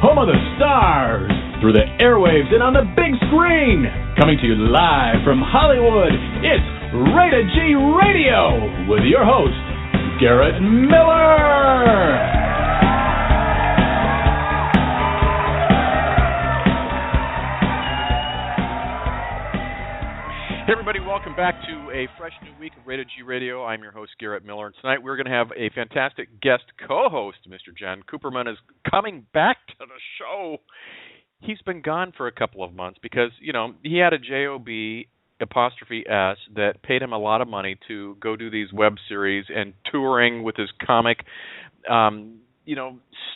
home of the stars, through the airwaves and on the big screen. Coming to you live from Hollywood, it's Rated G Radio with your host, Garrett Miller. Hey everybody, welcome back to a fresh new week of Rated G Radio. I'm your host, Garrett Miller, and tonight we're going to have a fantastic guest co-host. Mr. John Kuperman is coming back to the show. He's been gone for a couple of months because, he had a JOB apostrophe S that paid him a lot of money to go do these web series and touring with his comic,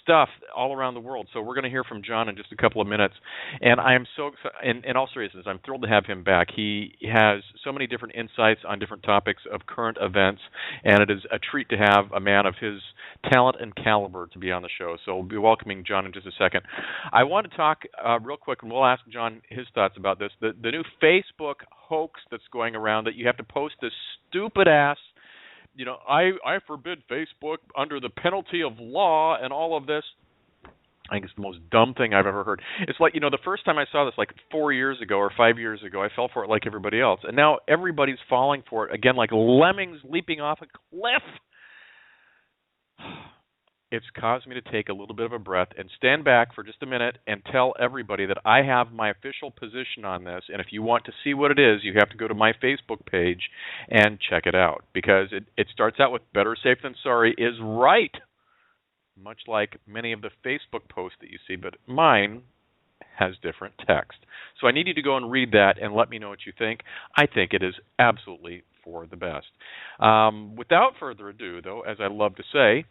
stuff all around the world. So we're going to hear from John in just a couple of minutes. And I am so excited, in all seriousness, I'm thrilled to have him back. He has so many different insights on different topics of current events, and it is a treat to have a man of his talent and caliber to be on the show. So we'll be welcoming John in just a second. I want to talk real quick, and we'll ask John his thoughts about this. The new Facebook hoax that's going around that you have to post this stupid-ass I forbid Facebook under the penalty of law and all of this. I think it's the most dumb thing I've ever heard. It's like, the first time I saw this, like 4 years ago or 5 years ago, I fell for it like everybody else. And now everybody's falling for it, again, like lemmings leaping off a cliff. It's caused me to take a little bit of a breath and stand back for just a minute and tell everybody that I have my official position on this. And if you want to see what it is, you have to go to my Facebook page and check it out. Because it starts out with better safe than sorry is right. Much like many of the Facebook posts that you see. But mine has different text. So I need you to go and read that and let me know what you think. I think it is absolutely for the best. Without further ado, though, as I love to say,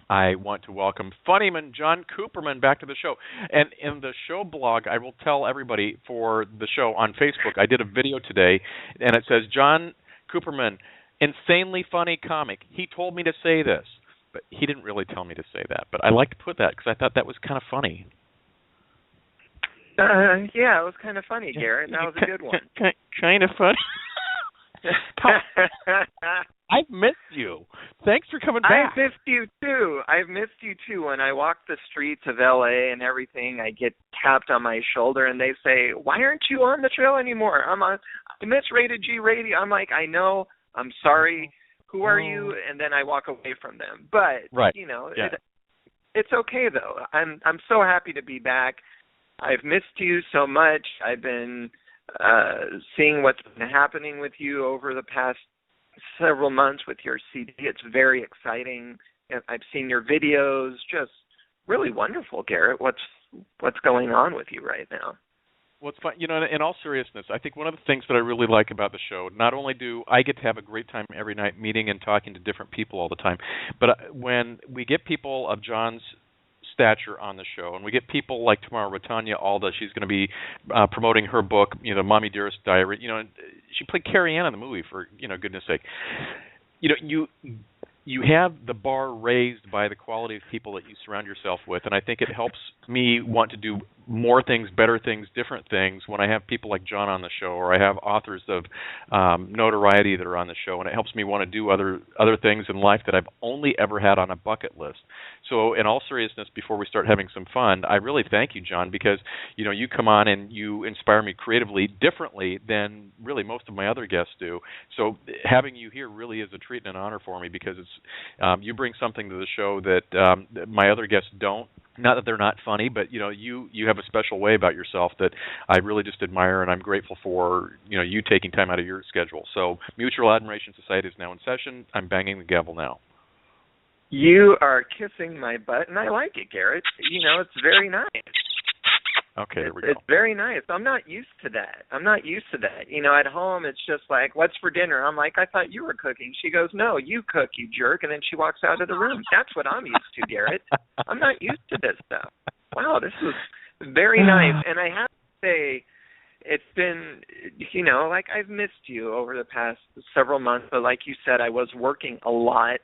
I want to welcome funnyman John Kuperman back to the show. And in the show blog, I will tell everybody for the show on Facebook, I did a video today, and it says, John Kuperman, insanely funny comic. He told me to say this, but he didn't really tell me to say that. But I like to put that because I thought that was kind of funny. Yeah, it was kind of funny, Garrett. That was a good one. Kind of funny. I've missed you. Thanks for coming back. I've missed you too. When I walk the streets of LA and everything, I get tapped on my shoulder and they say, "Why aren't you on the trail anymore?" I miss Rated G Radio. I'm like, I know. I'm sorry. Who are you? And then I walk away from them. But right. It's okay though. I'm so happy to be back. I've missed you so much. I've been seeing what's been happening with you over the past several months with your CD. It's very exciting. I've seen your videos. Just really wonderful, Garrett. What's going on with you right now? Well, it's fun. In all seriousness, I think one of the things that I really like about the show, not only do I get to have a great time every night meeting and talking to different people all the time, but when we get people of John's stature on the show, and we get people like tomorrow, Alda, she's going to be promoting her book, Mommy Dearest Diary. She played Carrie Ann in the movie, for goodness sake. You have the bar raised by the quality of people that you surround yourself with, and I think it helps me want to do more things, better things, different things when I have people like John on the show, or I have authors of notoriety that are on the show, and it helps me want to do other things in life that I've only ever had on a bucket list. So in all seriousness, before we start having some fun, I really thank you, John, because you come on and you inspire me creatively differently than really most of my other guests do. So having you here really is a treat and an honor for me, because it's you bring something to the show that my other guests don't. Not that they're not funny, but you have a special way about yourself that I really just admire, and I'm grateful for you taking time out of your schedule. So Mutual Admiration Society is now in session. I'm banging the gavel now. You are kissing my butt, and I like it, Garrett. It's very nice. Okay, here we go. It's very nice. I'm not used to that. At home, it's just like, what's for dinner? I'm like, I thought you were cooking. She goes, no, you cook, you jerk. And then she walks out of the room. That's what I'm used to, Garrett. I'm not used to this stuff. Wow, this is very nice. And I have to say, it's been, I've missed you over the past several months. But like you said, I was working a lot.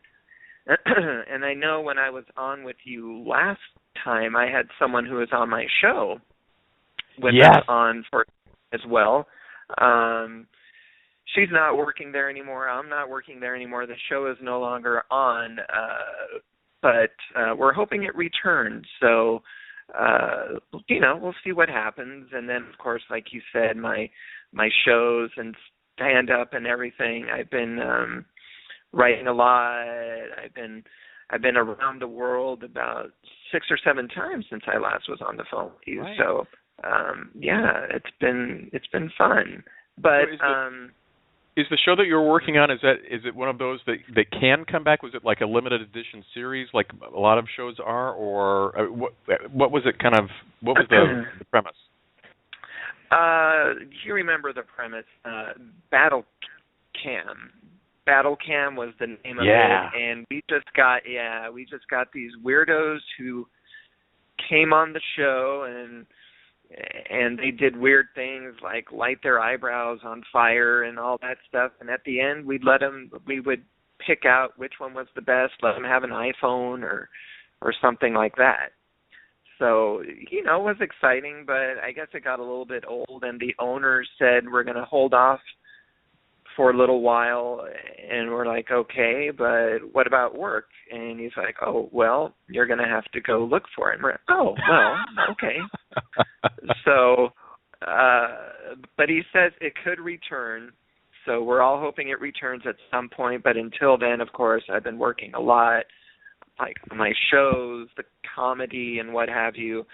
And I know when I was on with you last time, I had someone who was on my show with us on for as well. She's not working there anymore. I'm not working there anymore. The show is no longer on, but we're hoping it returns. So we'll see what happens. And then, of course, like you said, my shows and stand-up and everything, I've been writing a lot. I've been around the world about 6 or 7 times since I last was on the phone with you. Right. So, it's been fun. But is the show that you're working on, is it one of those that can come back? Was it like a limited edition series, like a lot of shows are, or what was it kind of? What was the premise? You remember the premise? Battle Cam. Battle Cam was the name of it, and we just got these weirdos who came on the show and they did weird things like light their eyebrows on fire and all that stuff. And at the end, we would pick out which one was the best, let them have an iPhone or something like that. So, it was exciting, but I guess it got a little bit old, and the owners said, we're going to hold off for a little while, and we're like, okay, but what about work? And he's like, oh, well, you're going to have to go look for it. And we're like, oh, well, okay. So, but he says it could return, so we're all hoping it returns at some point, but until then, of course, I've been working a lot, like my shows, the comedy and what have you.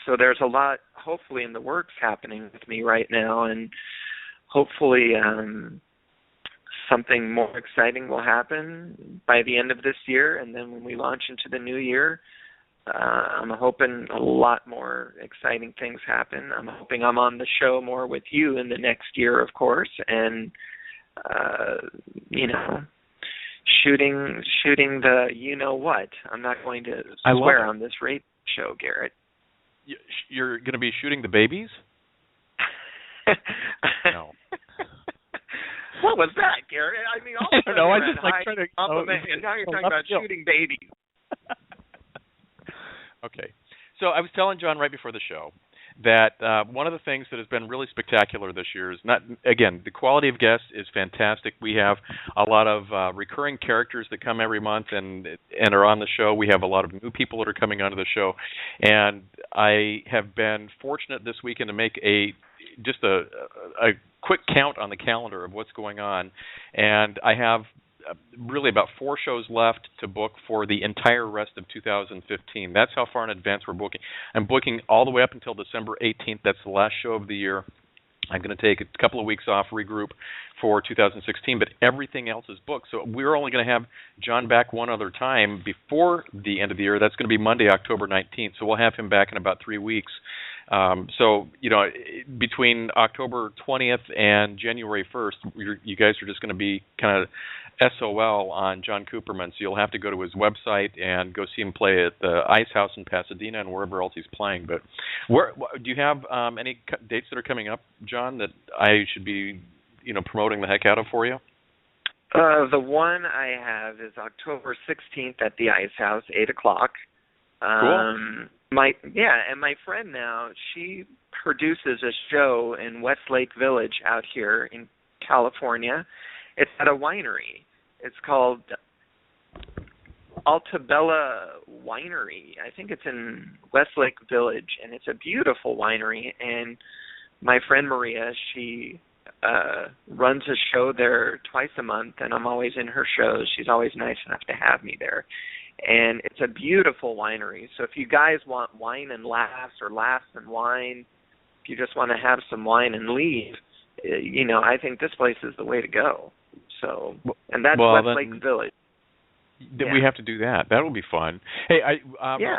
So there's a lot, hopefully, in the works happening with me right now, and hopefully something more exciting will happen by the end of this year, and then when we launch into the new year, I'm hoping a lot more exciting things happen. I'm hoping I'm on the show more with you in the next year, of course, and shooting the you-know-what. I'm not going to swear on this radio show, Garrett. You're going to be shooting the babies? No. What was that, Garrett? I mean, all I don't know. I just like trying to compliment, and now you're talking about shooting babies. Okay. So I was telling John right before the show that one of the things that has been really spectacular this year is the quality of guests is fantastic. We have a lot of recurring characters that come every month and are on the show. We have a lot of new people that are coming onto the show. And I have been fortunate this weekend to make a quick count on the calendar of what's going on. And I have really about 4 shows left to book for the entire rest of 2015. That's how far in advance we're booking. I'm booking all the way up until December 18th. That's the last show of the year. I'm going to take a couple of weeks off, regroup for 2016, but everything else is booked. So we're only going to have John back one other time before the end of the year. That's going to be Monday, October 19th. So we'll have him back in about 3 weeks. Between October 20th and January 1st, you guys are just going to be kind of SOL on John Kuperman, so you'll have to go to his website and go see him play at the Icehouse in Pasadena and wherever else he's playing. But do you have any dates that are coming up, John, that I should be promoting the heck out of for you? The one I have is October 16th at the Icehouse, 8 o'clock. Cool. And my friend now, she produces a show in Westlake Village out here in California. It's at a winery. It's called Alta Winery. I think it's in Westlake Village, and it's a beautiful winery. And my friend Maria, she runs a show there twice a month, and I'm always in her shows. She's always nice enough to have me there. And it's a beautiful winery. So if you guys want wine and laughs or laughs and wine, if you just want to have some wine and leave, I think this place is the way to go. So, and that's Westlake Village. Then we have to do that. That will be fun. Hey,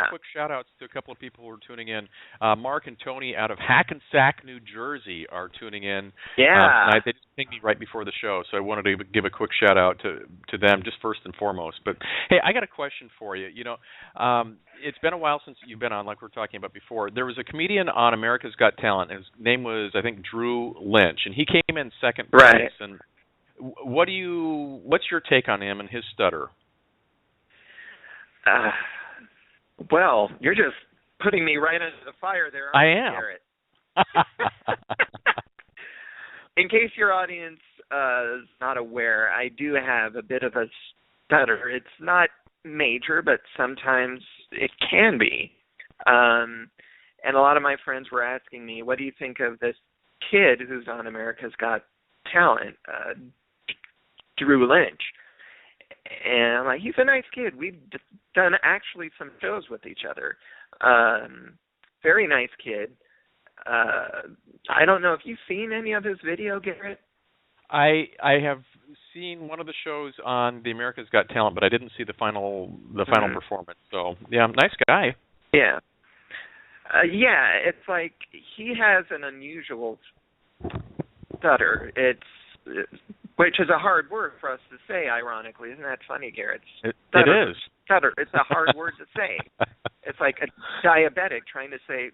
quick shout-outs to a couple of people who are tuning in. Mark and Tony out of Hackensack, New Jersey are tuning in. Yeah. They just pinged me right before the show, so I wanted to give a quick shout-out to them just first and foremost. But, hey, I got a question for you. It's been a while since you've been on, like we were talking about before. There was a comedian on America's Got Talent, and his name was, I think, Drew Lynch, and he came in second place. Right. And what's your take on him and his stutter? Well, you're just putting me right under the fire there, I am. Garrett? In case your audience is not aware, I do have a bit of a stutter. It's not major, but sometimes it can be. And a lot of my friends were asking me, what do you think of this kid who's on America's Got Talent, Drew Lynch? And I'm like, he's a nice kid. We've done actually some shows with each other. Very nice kid. I don't know if you've seen any of his video, Garrett. I have seen one of the shows on the America's Got Talent, but I didn't see the final performance. So yeah, nice guy. Yeah. Yeah, it's like he has an unusual stutter. Which is a hard word for us to say, ironically. Isn't that funny, Garrett? It is. Stutter. It's a hard word to say. It's like a diabetic trying to say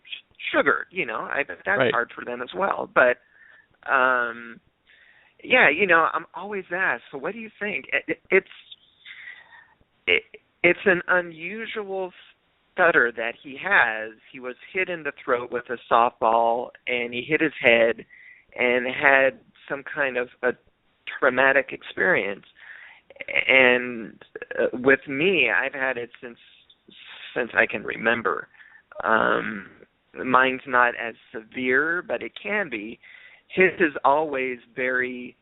sugar, I bet that's right. hard for them as well. But, yeah, I'm always asked, so what do you think? It's an unusual stutter that he has. He was hit in the throat with a softball, and he hit his head and had some kind of a traumatic experience. And with me, I've had it since I can remember. Mine's not as severe, but it can be. His is always very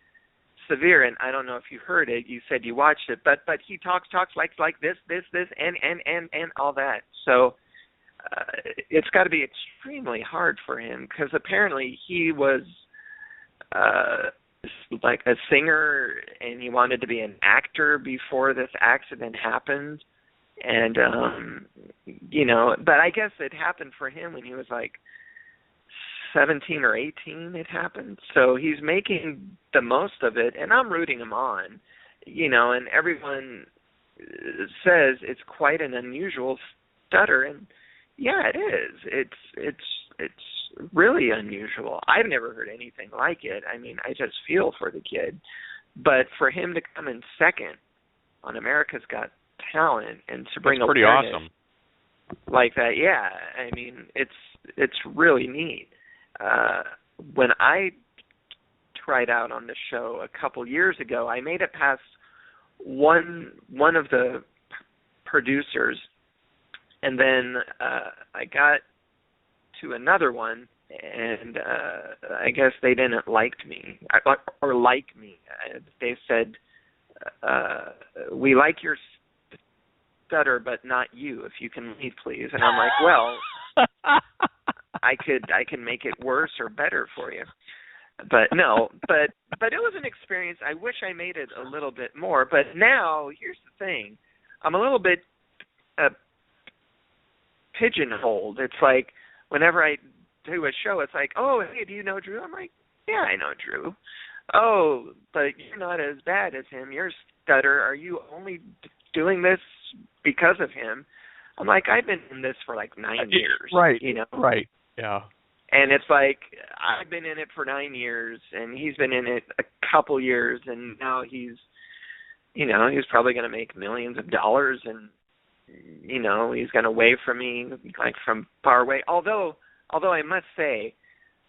severe, and I don't know if you heard it. You said you watched it, but he talks like this, and all that. So it's got to be extremely hard for him, because apparently he was like a singer, and he wanted to be an actor before this accident happened. And but I guess it happened for him when he was like 17 or 18. It happened, so he's making the most of it, and I'm rooting him on. And everyone says it's quite an unusual stutter, and yeah, it is. It's really unusual. I've never heard anything like it. I mean, I just feel for the kid. But for him to come in second on America's Got Talent and to bring That's pretty awareness awesome like that, yeah. I mean, it's really neat. When I tried out on the show a couple years ago, I made it past one of the producers, and then I got to another one, and I guess they didn't like me. They said, we like your stutter, but not you. If you can leave, please. And I'm like, well, I can make it worse or better for you. But no, but it was an experience. I wish I made it a little bit more. But now, here's the thing. I'm a little bit pigeonholed. It's like whenever I do a show, it's like, oh, hey, do you know Drew? I'm like, yeah, I know Drew. Oh, but you're not as bad as him. You're a stutter. Are you only doing this because of him? I'm like, I've been in this for like 9 years. Right. Right. Yeah. And it's like, I've been in it for 9 years, and he's been in it a couple years, and now he's probably going to make millions of dollars, and, he's going to wave from me, like from far away. Although I must say,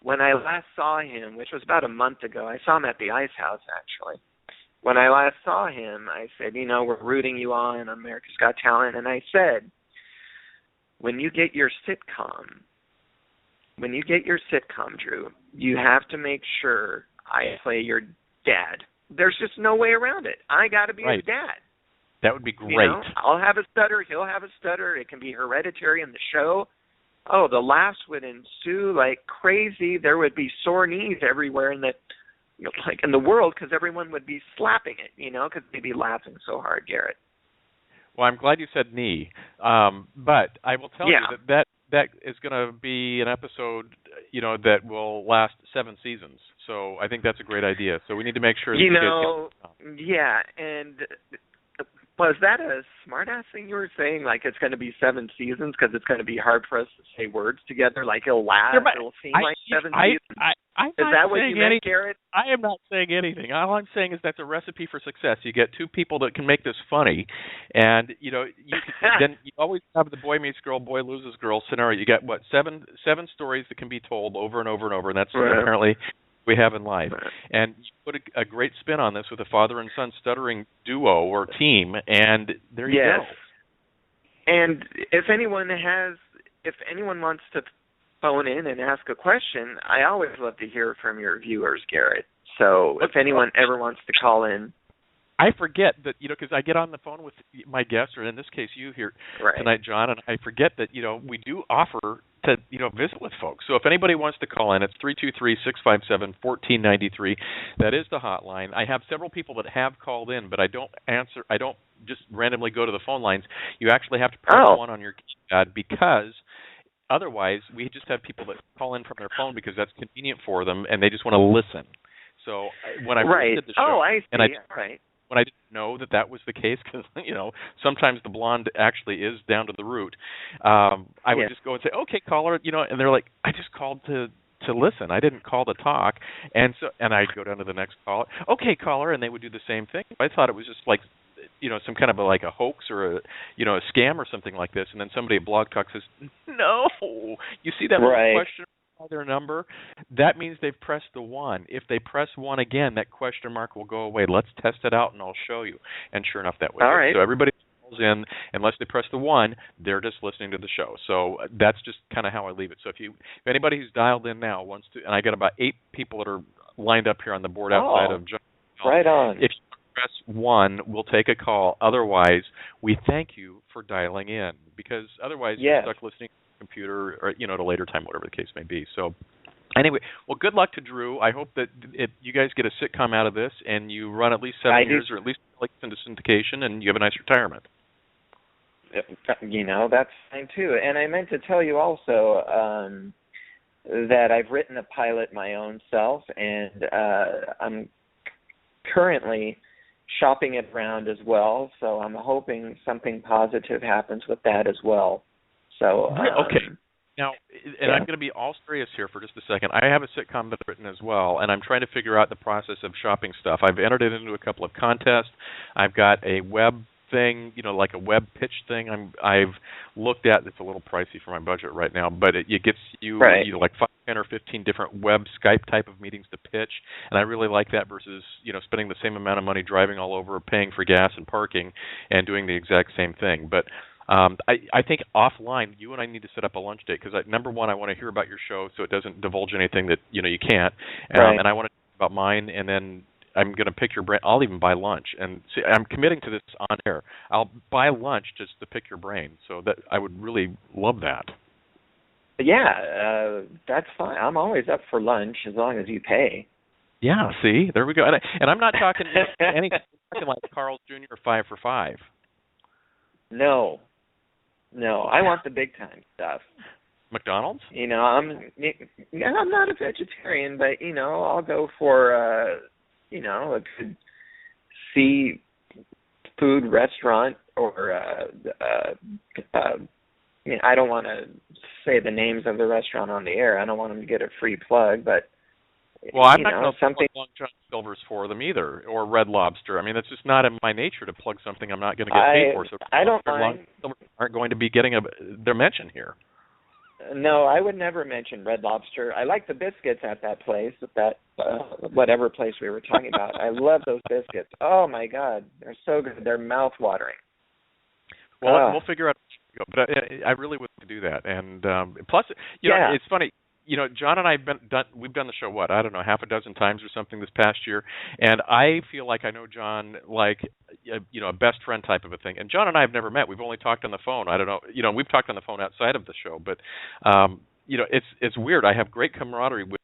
when I last saw him, which was about a month ago, I saw him at the Icehouse, actually. When I last saw him, I said, we're rooting you on America's Got Talent, and I said, when you get your sitcom, Drew, you have to make sure I play your dad. There's just no way around it. I got to be his dad. That would be great. I'll have a stutter. He'll have a stutter. It can be hereditary in the show. Oh, the laughs would ensue like crazy. There would be sore knees everywhere in the world, because everyone would be slapping it, because they'd be laughing so hard, Garrett. Well, I'm glad you said knee. But I will tell you that is going to be an episode, that will last 7 seasons. So I think that's a great idea. So we need to make sure that yeah, and was that a smart-ass thing you were saying? Like it's going to be 7 seasons because it's going to be hard for us to say words together? Like it'll last, it'll seem like 7 seasons? Is that what you meant, Garrett? I am not saying anything. All I'm saying is that's a recipe for success. You get 2 people that can make this funny, and then you always have the boy meets girl, boy loses girl scenario. You got 7 stories that can be told over and over and over, and that's apparently we have in life. And you put a great spin on this with a father and son stuttering duo or team, and there you go. And if anyone wants to phone in and ask a question, I always love to hear from your viewers, Garrett. So if anyone ever wants to call in. I forget that, because I get on the phone with my guests, or in this case you here tonight, John, and I forget that, we do offer to, visit with folks. So if anybody wants to call in, it's 323-657-1493. That is the hotline. I have several people that have called in, but I don't answer. I don't just randomly go to the phone lines. You actually have to press one on your keypad, because otherwise we just have people that call in from their phone because that's convenient for them, and they just want to listen. So when I first did the show, I see. When I didn't know that was the case, because sometimes the blonde actually is down to the root, I would just go and say, "Okay, caller," and they're like, "I just called to listen. I didn't call to talk," and I'd go down to the next caller. "Okay, caller," and they would do the same thing. I thought it was just like, some kind of a hoax or a scam or something like this, and then somebody at Blog Talk says, "No, you see that little question by their number? That means they've pressed the 1. If they press 1 again, that question mark will go away. Let's test it out, and I'll show you." And sure enough, that was it. Right. So everybody calls in, unless they press the 1, they're just listening to the show. So that's just kind of how I leave it. So if anybody who's dialed in now wants to, and I got about 8 people that are lined up here on the board outside of John. Right on. If you press 1, we'll take a call. Otherwise, we thank you for dialing in, because otherwise you're stuck listening to the computer or at a later time, whatever the case may be. So anyway, well, good luck to Drew. I hope that you guys get a sitcom out of this, and you run at least 7 years, or at least into syndication, and you have a nice retirement. That's fine too. And I meant to tell you also that I've written a pilot my own self, and I'm currently shopping it around as well, so I'm hoping something positive happens with that as well. So okay. Now, and I'm going to be all serious here for just a second. I have a sitcom that's written as well, and I'm trying to figure out the process of shopping stuff. I've entered it into a couple of contests. I've got a web thing, like a web pitch thing. I've looked at. It's a little pricey for my budget right now, but it gets you, like 5, 10, or 15 different web Skype type of meetings to pitch, and I really like that versus spending the same amount of money driving all over, paying for gas and parking, and doing the exact same thing. But I think offline, you and I need to set up a lunch date, because number one, I want to hear about your show so it doesn't divulge anything that you can't, and I want to talk about mine, and then I'm going to pick your brain. I'll even buy lunch, and see, I'm committing to this on air. I'll buy lunch just to pick your brain, so that I would really love that. Yeah, that's fine. I'm always up for lunch as long as you pay. Yeah, see, there we go. And I'm not talking anything like Carl's Jr. or 5 for $5. No, I want the big time stuff. McDonald's? I'm not a vegetarian, but I'll go for a good seafood restaurant, or I don't want to say the names of the restaurant on the air. I don't want them to get a free plug, but I'm not going to plug Long John Silver's for them either, or Red Lobster. I mean, it's just not in my nature to plug something I'm not going to get paid for. So I don't mind. Long Silver aren't going to be getting their mention here. No, I would never mention Red Lobster. I like the biscuits at that place, whatever place we were talking about. I love those biscuits. Oh my God, they're so good. They're mouth-watering. Well, we'll figure out. But I really would do that, and plus, it's funny. John and I we've done the show, I don't know, half a dozen times or something this past year, and I feel like I know John like a best friend type of a thing. And John and I have never met. We've only talked on the phone. I don't know, we've talked on the phone outside of the show, but it's weird. I have great camaraderie with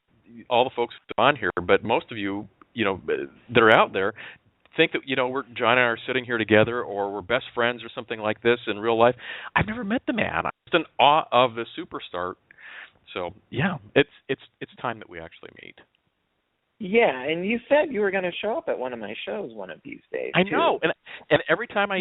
all the folks on here, but most of you, that are out there think that John and I are sitting here together, or we're best friends or something like this in real life. I've never met the man. I'm just in awe of the superstar. So yeah, it's time that we actually meet. Yeah, and you said you were going to show up at one of my shows one of these days. I know, and every time I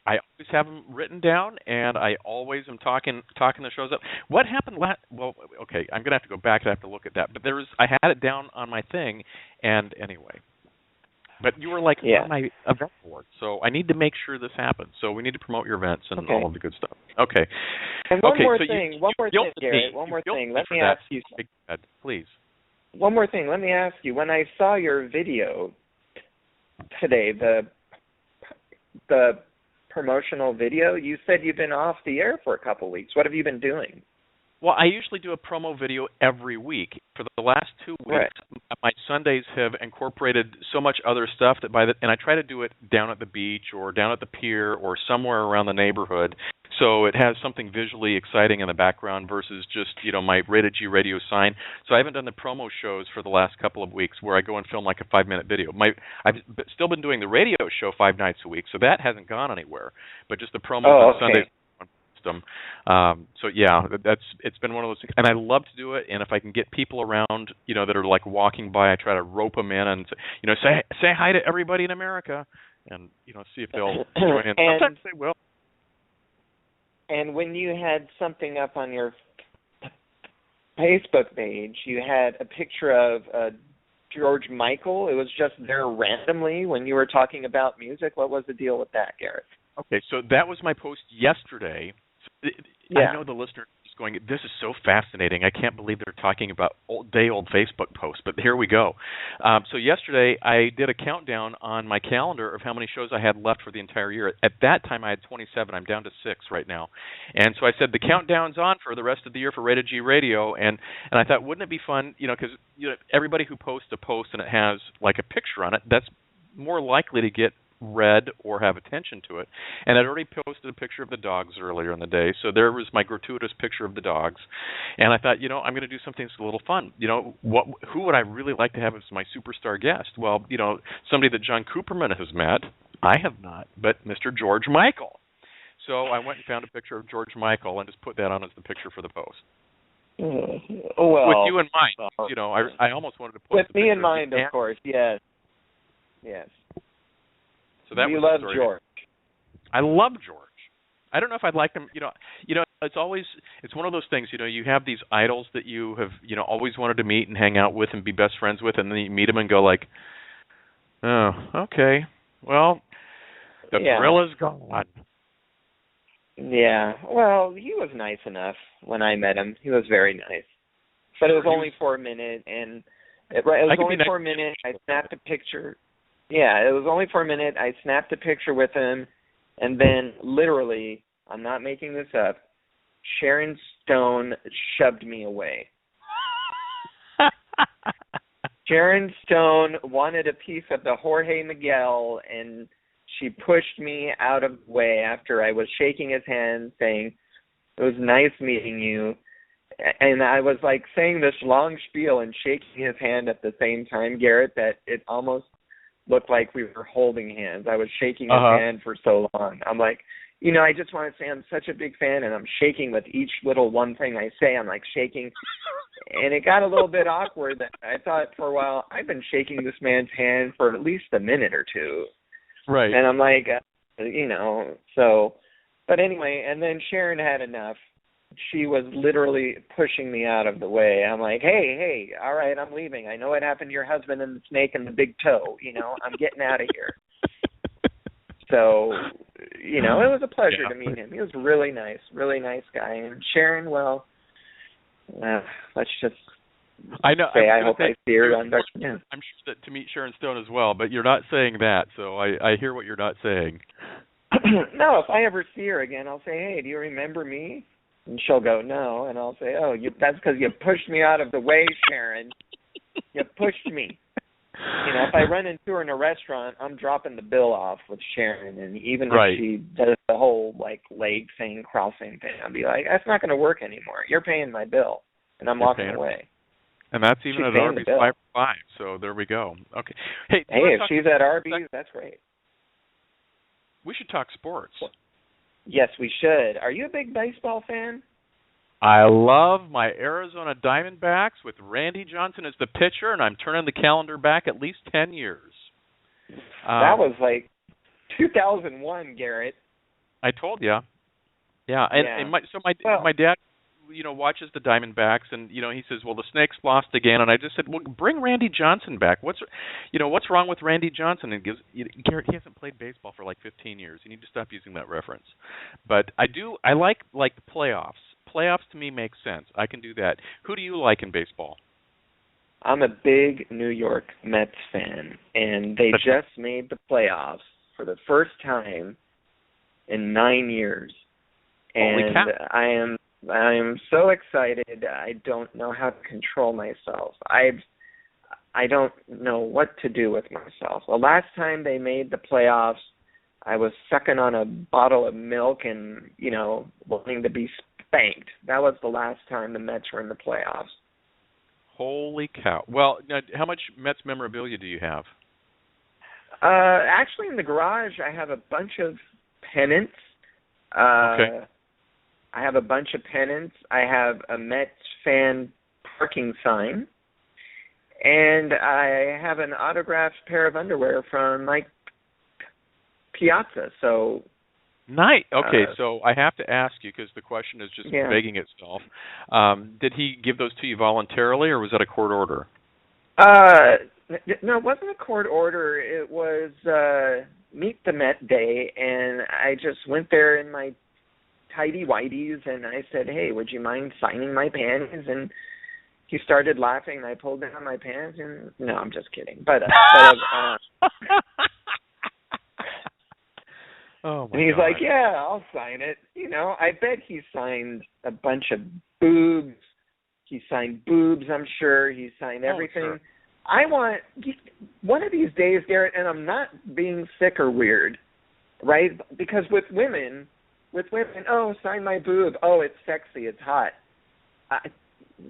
always have them written down, and I always am talking the shows up. What happened last? Well, okay, I'm going to have to go back. I have to look at that. But I had it down on my thing, and anyway. But you were like on my event board, so I need to make sure this happens. So we need to promote your events and all of the good stuff. Okay. And one more thing, Garrett. One more thing. Let me ask you. Please. One more thing. Let me ask you. When I saw your video today, the promotional video? You said you've been off the air for a couple of weeks. What have you been doing? Well, I usually do a promo video every week. For the last 2 weeks, Right. my Sundays have incorporated so much other stuff that and I try to do it down at the beach or down at the pier or somewhere around the neighborhood. So it has something visually exciting in the background versus just, my Rated G radio sign. So I haven't done the promo shows for the last couple of weeks where I go and film like a 5-minute video. I've still been doing the radio show 5 nights a week, so that hasn't gone anywhere. But just the promos on Sundays. Them. So yeah, it's been one of those things, and I love to do it. And if I can get people around, that are like walking by, I try to rope them in and say hi to everybody in America, and see if they'll join in. Sometimes they will. And when you had something up on your Facebook page, you had a picture of George Michael. It was just there randomly when you were talking about music. What was the deal with that, Garrett? Okay, so that was my post yesterday. I know the listener is going, this is so fascinating. I can't believe they're talking about old Facebook posts, but here we go. So yesterday I did a countdown on my calendar of how many shows I had left for the entire year. At that time I had 27. I'm down to 6 right now. And so I said the countdown's on for the rest of the year for Rated G Radio. And I thought, wouldn't it be fun, because everybody who posts a post and it has like a picture on it, that's more likely to get read or have attention to it. And I'd already posted a picture of the dogs earlier in the day, so there was my gratuitous picture of the dogs. And I thought, I'm going to do something that's a little fun. Who would I really like to have as my superstar guest? Well, somebody that John Kuperman has met. I have not, but Mr. George Michael. So I went and found a picture of George Michael and just put that on as the picture for the post. Well, with you in mind, I almost wanted to post with me in mind, of course. Yes. So that you love George. I love George. I don't know if I'd like him. It's one of those things. You have these idols that you have always wanted to meet and hang out with and be best friends with, and then you meet them and go like, oh, okay, well, the thrill is gone. Yeah. Well, he was nice enough when I met him. He was very nice, but it was only for a minute, and it was only for a minute. I snapped a picture. Yeah, it was only for a minute. I snapped a picture with him, and then literally, I'm not making this up, Sharon Stone shoved me away. Sharon Stone wanted a piece of the Jorge Miguel, and she pushed me out of the way after I was shaking his hand, saying, it was nice meeting you. And I was like saying this long spiel and shaking his hand at the same time, Garrett, that it almost looked like we were holding hands. I was shaking his hand for so long. I'm like, I just want to say I'm such a big fan, and I'm shaking with each little one thing I say. I'm like shaking. And it got a little bit awkward. I thought for a while, I've been shaking this man's hand for at least a minute or two. Right. And I'm like, so. But anyway, and then Sharon had enough. She was literally pushing me out of the way. I'm like, hey, all right, I'm leaving. I know what happened to your husband and the snake and the big toe. I'm getting out of here. So, it was a pleasure to meet him. He was really nice guy. And Sharon, well, let's just I hope I see her on Dutch. Yeah. I'm sure that to meet Sharon Stone as well, but you're not saying that, so I hear what you're not saying. No, if I ever see her again, I'll say, hey, do you remember me? And she'll go, no. And I'll say, that's because you pushed me out of the way, Sharon. You pushed me. If I run into her in a restaurant, I'm dropping the bill off with Sharon. And even if she does the whole, leg thing, crossing thing, I'll be like, that's not going to work anymore. You're paying my bill. And I'm walking away. And that's even at Arby's 5 for 5. So there we go. Okay. Hey, if she's at Arby's, that's great. We should talk sports. Yes, we should. Are you a big baseball fan? I love my Arizona Diamondbacks with Randy Johnson as the pitcher, and I'm turning the calendar back at least 10 years. That was 2001, Garrett. I told you. Yeah, and my dad, watches the Diamondbacks, and he says, well, the Snakes lost again, and I just said, well, bring Randy Johnson back. What's wrong with Randy Johnson? And Garrett, he hasn't played baseball for 15 years. You need to stop using that reference. But I like the playoffs. Playoffs to me make sense. I can do that. Who do you like in baseball? I'm a big New York Mets fan, and they just made the playoffs for the first time in 9 years. Holy And cow. I am so excited. I don't know how to control myself. I don't know what to do with myself. The last time they made the playoffs, I was sucking on a bottle of milk and, wanting to be spanked. That was the last time the Mets were in the playoffs. Holy cow. Well, now, how much Mets memorabilia do you have? Actually, in the garage, I have a bunch of pennants. Okay. I have a bunch of pennants. I have a Mets fan parking sign. And I have an autographed pair of underwear from Mike Piazza. So nice. Okay, so I have to ask you because the question is just begging itself. Did he give those to you voluntarily, or was that a court order? No, it wasn't a court order. It was Meet the Met Day, and I just went there in my tidy whities, and I said, "Hey, would you mind signing my panties?" And he started laughing, and I pulled down my pants, and no, I'm just kidding. But oh my and he's God. like, "Yeah, I'll sign it." I bet he signed a bunch of boobs. He signed boobs, I'm sure. He signed everything. Sure. I want one of these days, Garrett, and I'm not being sick or weird, right? Because with women, oh, sign my boob. Oh, it's sexy. It's hot.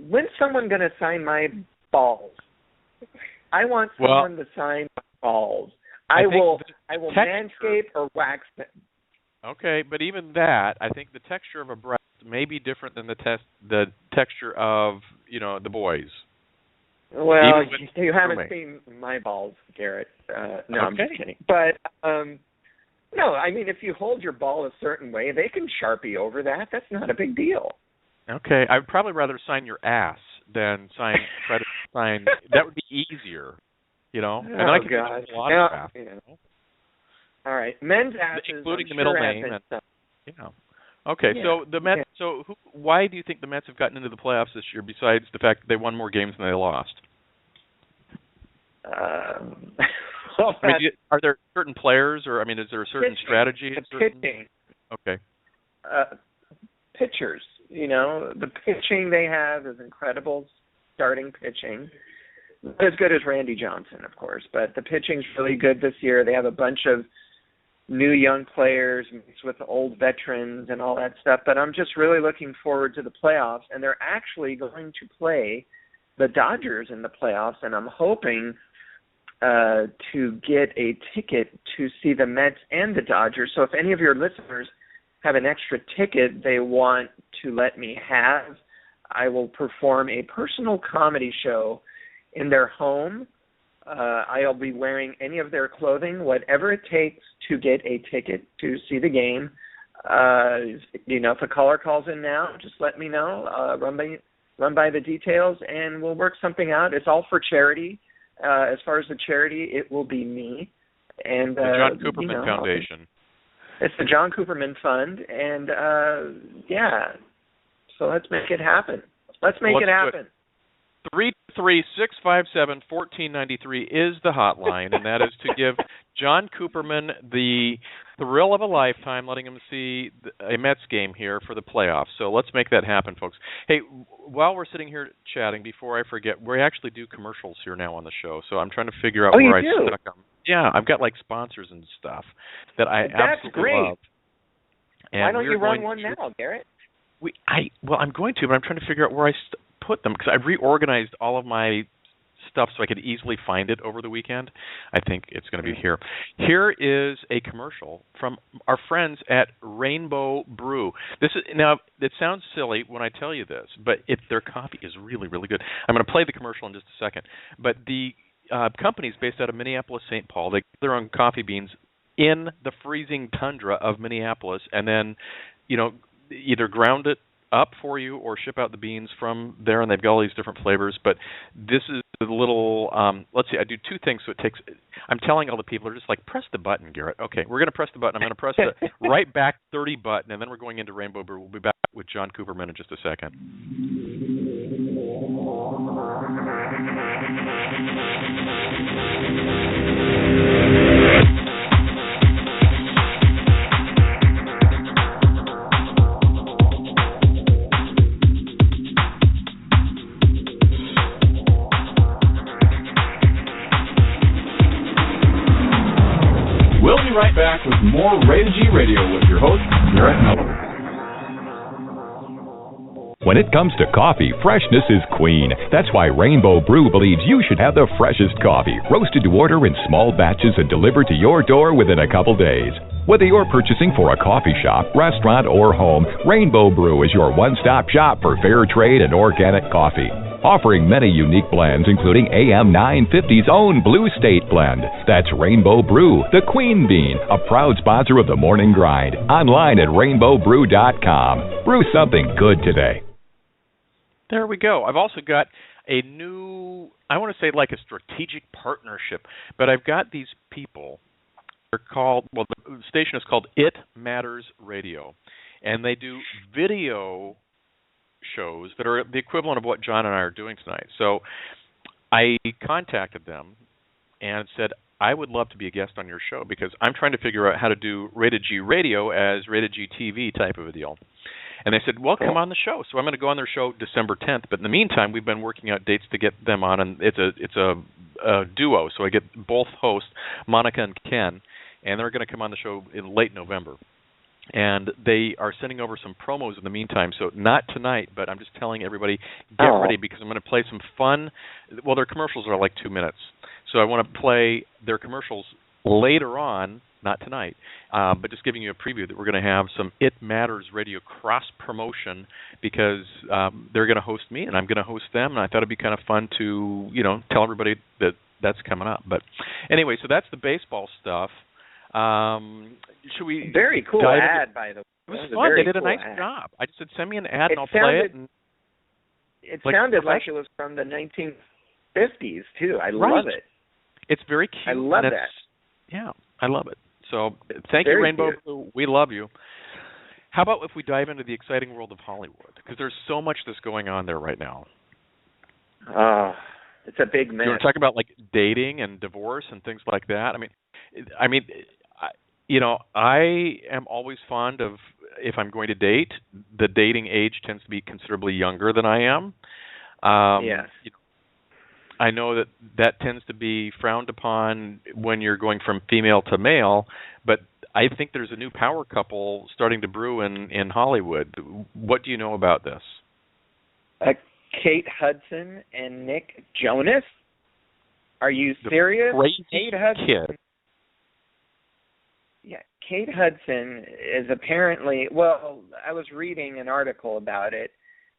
When's someone going to sign my balls? I want someone to sign my balls. I will manscape or wax them. Okay, but even that, I think the texture of a breast may be different than the texture of, the boys. Well, you haven't seen my balls, Garrett. No, I'm just kidding. But, no, I mean, if you hold your ball a certain way, they can Sharpie over that. That's not a big deal. Okay, I'd probably rather sign your ass than try to sign. That would be easier, And then I can do a lot of crap. All right, men's asses, including the middle name. Okay, so the Mets. So why do you think the Mets have gotten into the playoffs this year? Besides the fact that they won more games than they lost. Are there certain players, or is there a certain strategy? The pitching. Okay. Pitchers. The pitching they have is incredible. Starting pitching, not as good as Randy Johnson, of course, but the pitching's really good this year. They have a bunch of new young players mixed with old veterans and all that stuff. But I'm just really looking forward to the playoffs, and they're actually going to play the Dodgers in the playoffs, and I'm hoping to get a ticket to see the Mets and the Dodgers. So if any of your listeners have an extra ticket they want to let me have, I will perform a personal comedy show in their home. I'll be wearing any of their clothing, whatever it takes to get a ticket to see the game. If a caller calls in now, just let me know. Run by the details, and we'll work something out. It's all for charity. As far as the charity, it will be me. And the John Kuperman Foundation. It's the John Kuperman Fund, and so let's make it happen. Let's make it happen. 33657-1493 is the hotline, and that is to give John Kuperman the thrill of a lifetime, letting him see a Mets game here for the playoffs. So let's make that happen, folks. Hey, while we're sitting here chatting, before I forget, we actually do commercials here now on the show, so I'm trying to figure out where I stuck them. Yeah, I've got sponsors and stuff that I absolutely love. And why don't you run one now, Garrett? I'm going to, but I'm trying to figure out where I put them, because I reorganized all of my stuff so I could easily find it over the weekend. I think it's going to be here. Here is a commercial from our friends at Rainbow Brew. Now, it sounds silly when I tell you this, but their coffee is really, really good. I'm going to play the commercial in just a second. But the company's based out of Minneapolis, St. Paul. They get their own coffee beans in the freezing tundra of Minneapolis, and then, either ground it up for you or ship out the beans from there, and they've got all these different flavors. But this is a little, let's see, I do two things. So I'm telling all the people, are just like, press the button, Garrett. Okay, we're going to press the button. I'm going to press the right back 30 button, and then we're going into Rainbow Brew. We'll be back with John Kuperman in just a second. more Rated G Radio with your host, Garrett Miller. When it comes to coffee, freshness is queen. That's why Rainbow Brew believes you should have the freshest coffee, roasted to order in small batches and delivered to your door within a couple days. Whether you're purchasing for a coffee shop, restaurant, or home, Rainbow Brew is your one-stop shop for fair trade and organic coffee. Offering many unique blends, including AM 950's own Blue State blend. That's Rainbow Brew, the Queen Bean, a proud sponsor of the Morning Grind. Online at rainbowbrew.com. Brew something good today. There we go. I've also got a new, I want to say like a strategic partnership, but I've got these people. They're called, well, the station is called It Matters Radio, and they do video shows that are the equivalent of what John and I are doing tonight. So I contacted them and said, I would love to be a guest on your show because I'm trying to figure out how to do Rated G Radio as Rated G TV type of a deal. And they said, well, come on the show. So I'm going to go on their show December 10th. But in the meantime, we've been working out dates to get them on, and it's a duo. So I get both hosts, Monica and Ken, and they're going to come on the show in late November. And they are sending over some promos in the meantime. So not tonight, but I'm just telling everybody, get ready because I'm going to play some fun. Well, their commercials are like 2 minutes. So I want to play their commercials later on, not tonight, but just giving you a preview that we're going to have some It Matters Radio cross-promotion because they're going to host me and I'm going to host them, and I thought it'd be kind of fun to, tell everybody that that's coming up. But anyway, so that's the baseball stuff. Should we? Very cool ad, by the way. It was fun. They did a nice job. I just said, send me an ad and I'll play it. It sounded like it was from the 1950s, too. I love it. It's very cute. I love that. Yeah, I love it. So thank you, Rainbow. We love you. How about if we dive into the exciting world of Hollywood? Because there's so much that's going on there right now. It's a big mess. You want to talk about like dating and divorce and things like that? I am always fond of, if I'm going to date, the dating age tends to be considerably younger than I am. Yes. I know that tends to be frowned upon when you're going from female to male, but I think there's a new power couple starting to brew in Hollywood. What do you know about this? Kate Hudson and Nick Jonas? Are you serious? Kate Hudson. Kid. Yeah, Kate Hudson is apparently, well, I was reading an article about it.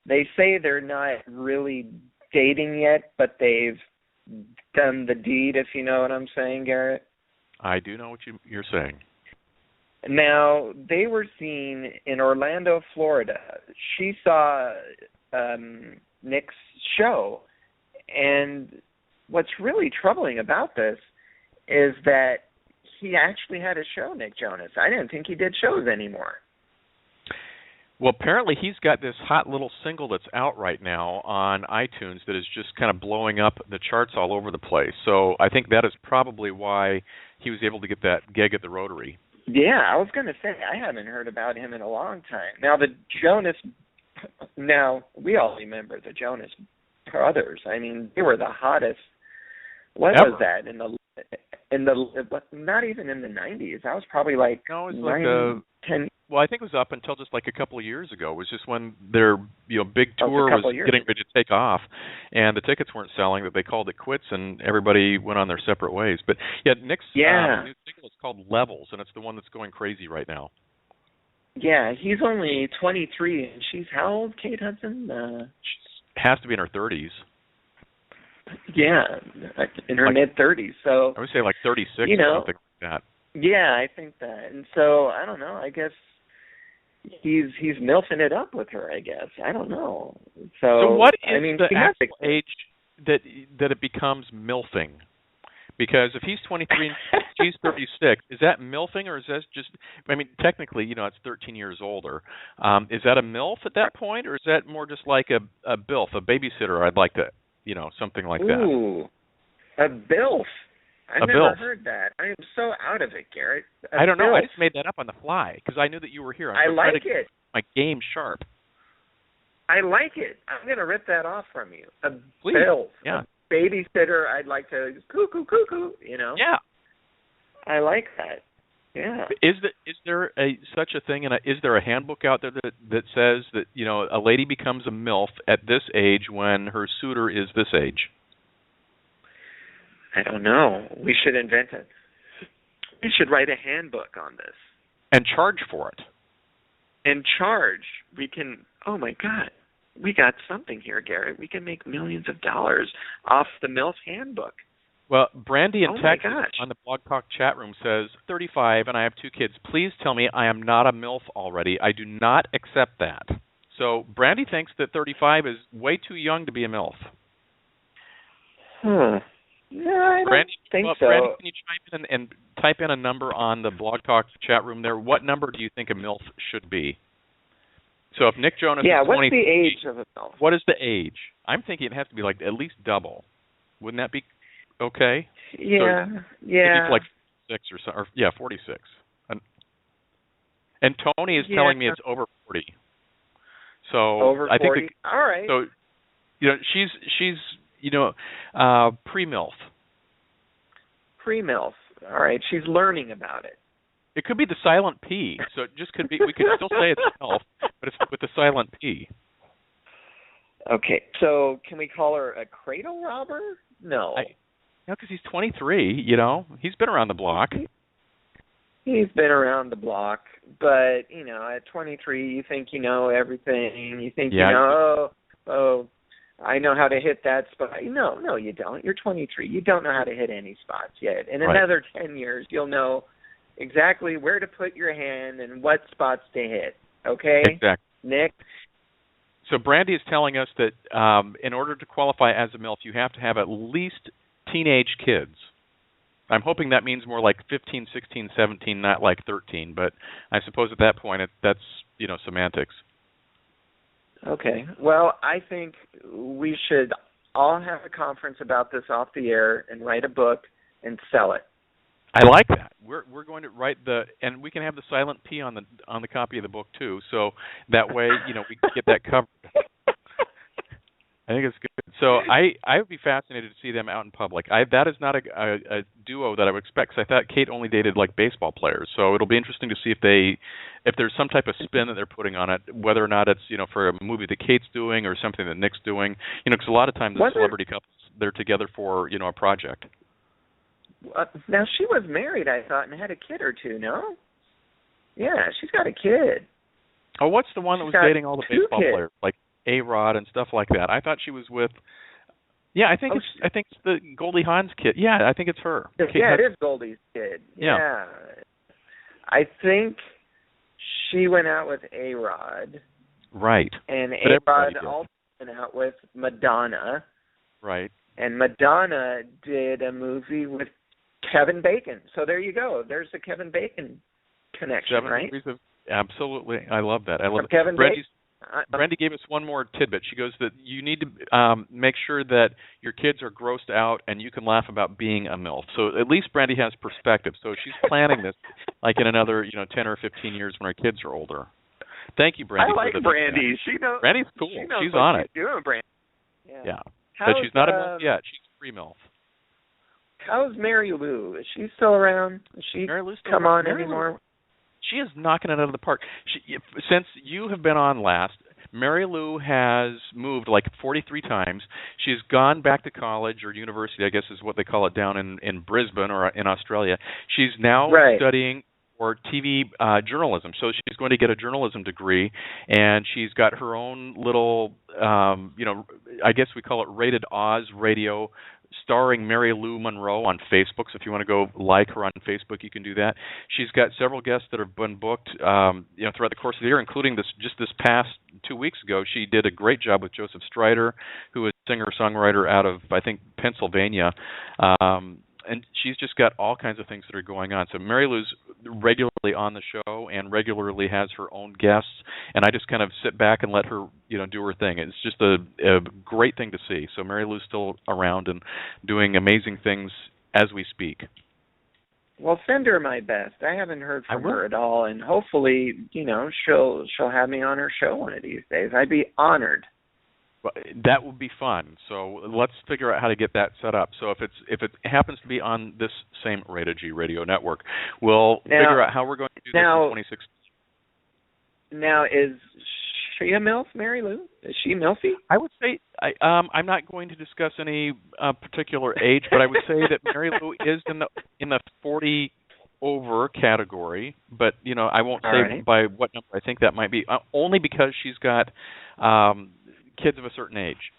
They say they're not really dating yet, but they've done the deed, if you know what I'm saying, Garrett. I do know what you're saying. Now, they were seen in Orlando, Florida. She saw Nick's show, and what's really troubling about this is that he actually had a show, Nick Jonas. I didn't think he did shows anymore. Well, apparently he's got this hot little single that's out right now on iTunes that is just kind of blowing up the charts all over the place. So I think that is probably why he was able to get that gig at the Rotary. Yeah, I was going to say, I haven't heard about him in a long time. Now, we all remember the Jonas Brothers. I mean, they were the hottest. What ever. Was that? Not even in the 90s. That was probably like, no, it was 10. Well, I think it was up until just like a couple of years ago. It was just when their big tour was getting ready to take off, and the tickets weren't selling, that they called it quits, and everybody went on their separate ways. But yeah, Nick's new single is called Levels, and it's the one that's going crazy right now. Yeah, he's only 23, and she's how old, Kate Hudson? She has to be in her 30s. Yeah, in her mid-30s. So I would say like 36 or something like that. Yeah, I think that. And so, I don't know, I guess he's milfing it up with her, I guess. I don't know. So what is the actual age that it becomes milfing? Because if he's 23 and she's 36, is that milfing, or is that just, technically, it's 13 years older. Is that a MILF at that point, or is that more just like a BILF, a babysitter? I'd like to, something like that. Ooh, a BILF. I've never heard that. I am so out of it, Garrett. I don't know. I just made that up on the fly because I knew that you were here. I like it. My game sharp. I like it. I'm going to rip that off from you. A BILF. Yeah. A babysitter, I'd like to cuckoo, Yeah. I like that. Yeah. Is there such a thing, and is there a handbook out there that says that a lady becomes a MILF at this age when her suitor is this age? I don't know. We should invent it. We should write a handbook on this. And charge for it. And charge. We can, oh my God, we got something here, Garrett. We can make millions of dollars off the MILF handbook. Well, Brandy in Texas gosh. on the Blog Talk chat room says, 35 and I have 2 kids. Please tell me I am not a MILF already. I do not accept that. So Brandy thinks that 35 is way too young to be a MILF. Yeah, I don't think so. Brandy, can you chime in and type in a number on the Blog Talk chat room there? What number do you think a MILF should be? So if Nick Jonas is 20, what's the age of a MILF? What is the age? I'm thinking it has to be like at least double. Wouldn't that be okay? Yeah, so yeah. It's like 6 or so, 46. And Tony is telling me it's over 40. So over 40. I think all right. So she's pre-MILF. Pre-MILF. All right. She's learning about it. It could be the silent P. So it just could be. We could still say it's MILF, but it's with the silent P. Okay. So can we call her a cradle robber? No. Because he's 23. He's been around the block. He's been around the block, but at 23, you think you know everything. You think I know how to hit that spot. No, you don't. You're 23. You don't know how to hit any spots yet. In another 10 years, you'll know exactly where to put your hand and what spots to hit. Okay? Exactly. Nick? So Brandy is telling us that in order to qualify as a MILF, you have to have at least teenage kids. I'm hoping that means more like 15, 16, 17, not like 13. But I suppose at that point, that's semantics. Okay. Well, I think we should all have a conference about this off the air and write a book and sell it. I like that. We're going to write and we can have the silent P on the copy of the book too. So that way, we can get that covered. I think it's good. So I would be fascinated to see them out in public. That is not a duo that I would expect, because I thought Kate only dated like baseball players. So it'll be interesting to see if there's some type of spin that they're putting on it, whether or not it's for a movie that Kate's doing or something that Nick's doing. Because a lot of times the celebrity couples, they're together for a project. Now she was married, I thought, and had a kid or two. No? Yeah, she's got a kid. Oh, what's the one that was dating all the baseball players, like A-Rod and stuff like that? I thought she was with. Yeah, I think it's the Goldie Hawn's kid. Yeah, I think it's her. It is Goldie's kid. Yeah. I think she went out with A-Rod. Right. And A-Rod also went out with Madonna. Right. And Madonna did a movie with Kevin Bacon. So there you go. There's the Kevin Bacon connection, 7 right? Absolutely. I love that. I love it. Kevin Bacon. Brandy gave us one more tidbit. She goes that you need to make sure that your kids are grossed out and you can laugh about being a MILF. So at least Brandy has perspective. So she's planning this like in another 10 or 15 years when our kids are older. Thank you, Brandy. I like Brandy. Brandy's cool. She's on it. Doing, Brandy. Yeah. But she's not a MILF yet. She's a pre-MILF. How's Mary Lou? Is she still around? Is she come on anymore? She is knocking it out of the park. Since you have been on last, Mary Lou has moved like 43 times. She's gone back to college or university, I guess is what they call it down in Brisbane or in Australia. She's now studying for TV journalism. So she's going to get a journalism degree, and she's got her own little, I guess we call it Rated Oz Radio, starring Mary Lou Monroe on Facebook. So if you want to go like her on Facebook, you can do that. She's got several guests that have been booked, throughout the course of the year, including this past 2 weeks ago. She did a great job with Joseph Strider, who is a singer-songwriter out of, I think, Pennsylvania. And she's just got all kinds of things that are going on. So Mary Lou's regularly on the show and regularly has her own guests, and I just kind of sit back and let her, do her thing. It's just a great thing to see. So Mary Lou's still around and doing amazing things as we speak. Well, send her my best. I haven't heard from her at all, and hopefully, she'll have me on her show one of these days. I'd be honored. Well, that would be fun. So let's figure out how to get that set up. So if it happens to be on this same Rated G radio network, we'll figure out how we're going to do this in 2016. Now, is she a MILF, Mary Lou? Is she MILFy? I would say I'm not going to discuss any particular age, but I would say that Mary Lou is in the 40 over category. But I won't say by what number. I think that might be only because she's got kids of a certain age.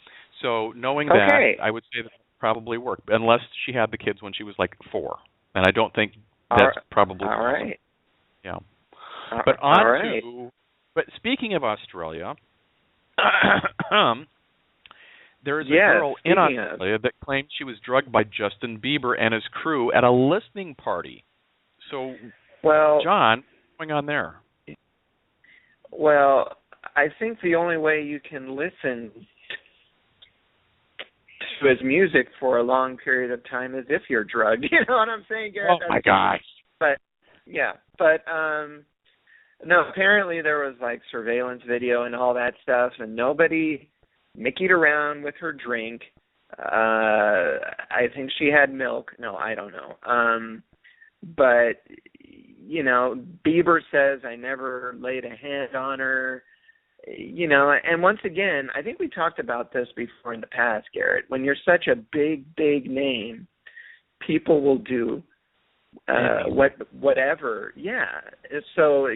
So knowing that, I would say that probably worked, unless she had the kids when she was like 4, and I don't think that's probably all right. Yeah. But but speaking of Australia, there is a girl in Australia that claims she was drugged by Justin Bieber and his crew at a listening party. So, John, what's going on there? Well, I think the only way you can listen to his music for a long period of time is if you're drugged. You know what I'm saying, Garrett? Oh, my gosh. But no, apparently there was like surveillance video and all that stuff, and nobody mickeyed around with her drink. I think she had milk. No, I don't know. But, Bieber says I never laid a hand on her. And once again, I think we talked about this before in the past, Garrett. When you're such a big, big name, people will do whatever. Yeah. So,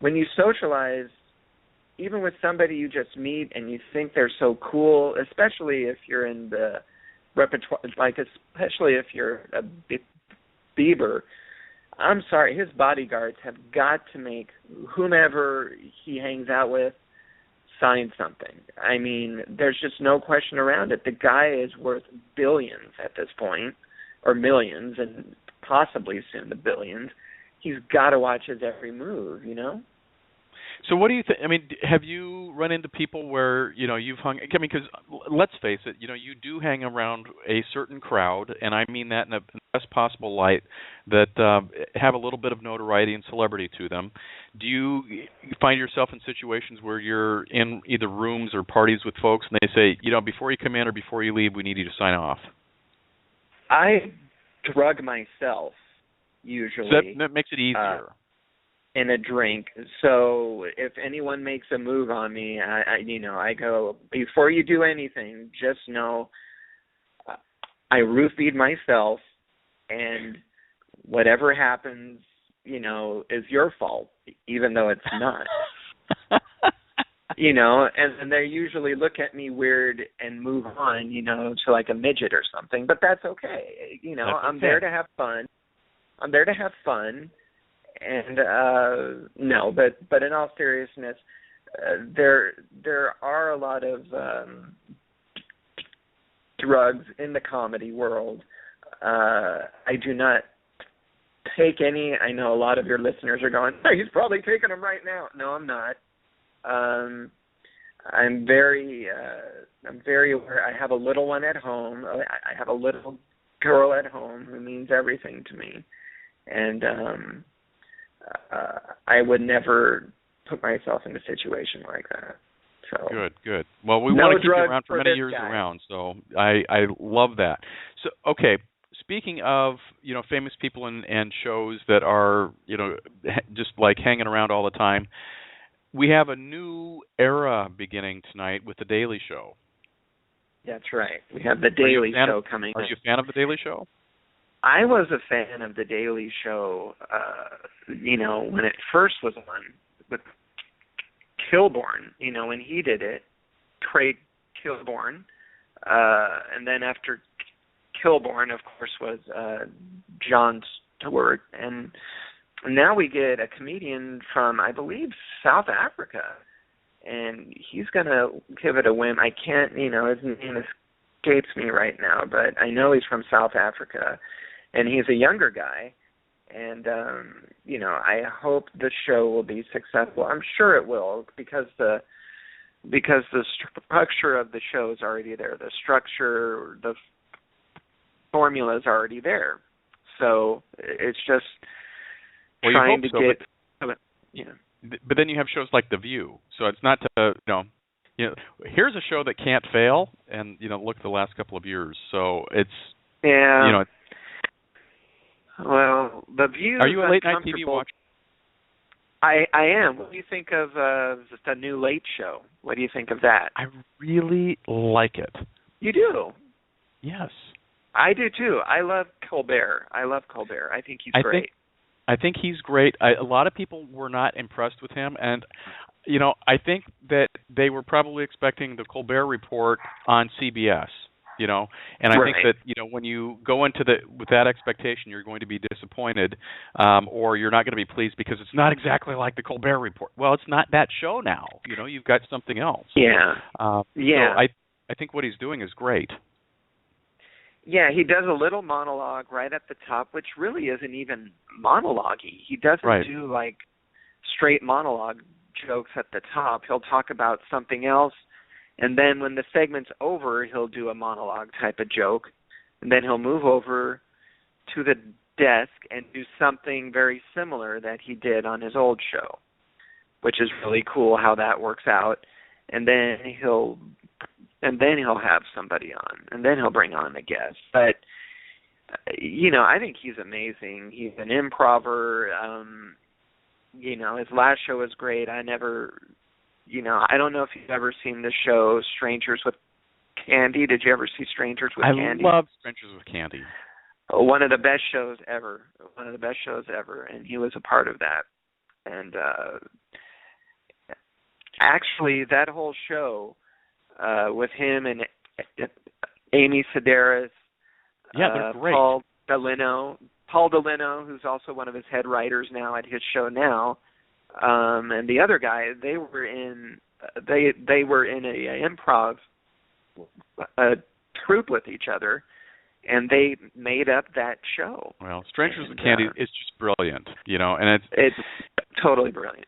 when you socialize, even with somebody you just meet and you think they're so cool, especially if you're in the repertoire, especially if you're a Bieber, I'm sorry, his bodyguards have got to make whomever he hangs out with sign something. I mean, there's just no question around it. The guy is worth billions at this point, or millions, and possibly soon the billions. He's got to watch his every move, So what do you think? I mean, have you run into people where, you've hung, because let's face it, you do hang around a certain crowd, and I mean that in the best possible light, that have a little bit of notoriety and celebrity to them. Do you find yourself in situations where you're in either rooms or parties with folks and they say, before you come in or before you leave, we need you to sign off? I drug myself, usually. So that makes it easier. In a drink. So if anyone makes a move on me, I go, before you do anything, just know I roofied myself, and whatever happens, is your fault, even though it's not. And they usually look at me weird and move on, to like a midget or something, but that's okay. I'm there to have fun. And no, but in all seriousness, there are a lot of drugs in the comedy world. I do not take any. I know a lot of your listeners are going, oh, he's probably taking them right now. No, I'm not. I'm very aware. I have a little one at home. I have a little girl at home who means everything to me, and I would never put myself in a situation like that. So Good. Well, we want to keep you around for many years around, so I love that. So, okay, speaking of, famous people and shows that are, just like hanging around all the time, we have a new era beginning tonight with The Daily Show. That's right. We have The Daily Show coming. Are you a fan of The Daily Show? I was a fan of The Daily Show, when it first was on with Kilborn, when he did it, Craig Kilborn. And then after Kilborn, of course, was Jon Stewart. And now we get a comedian from, I believe, South Africa. And he's going to give it a whim. I can't, his name escapes me right now, but I know he's from South Africa. And he's a younger guy, and, I hope the show will be successful. I'm sure it will, because the structure of the show is already there. The structure, the formula is already there. So it's just trying to get... But then you have shows like The View, so it's not to, here's a show that can't fail, and look at the last couple of years. So it's yeah. Well, the view. Are you a late night TV watcher? I am. What do you think of the new Late Show? What do you think of that? I really like it. You do? Yes. I do too. I love Colbert. I think he's great. I think he's great. A lot of people were not impressed with him, and I think that they were probably expecting the Colbert Report on CBS. And I think that when you go into with that expectation, you're going to be disappointed, or you're not going to be pleased because it's not exactly like the Colbert Report. Well, it's not that show now. You've got something else. Yeah. So I think what he's doing is great. Yeah, he does a little monologue right at the top, which really isn't even monologue-y. He doesn't do like straight monologue jokes at the top. He'll talk about something else. And then when the segment's over, he'll do a monologue type of joke. And then he'll move over to the desk and do something very similar that he did on his old show, which is really cool how that works out. And then he'll have somebody on. And then he'll bring on a guest. But, I think he's amazing. He's an improver. His last show was great. I don't know if you've ever seen the show Strangers with Candy. Did you ever see Strangers with Candy? I love Strangers with Candy. One of the best shows ever. And he was a part of that. And actually, that whole show with him and Amy Sedaris, they're great. Paul Delino, who's also one of his head writers now at his show now, and the other guy, they were in a improv troupe with each other, and they made up that show. Well, Strangers with Candy is just brilliant, and it's totally brilliant.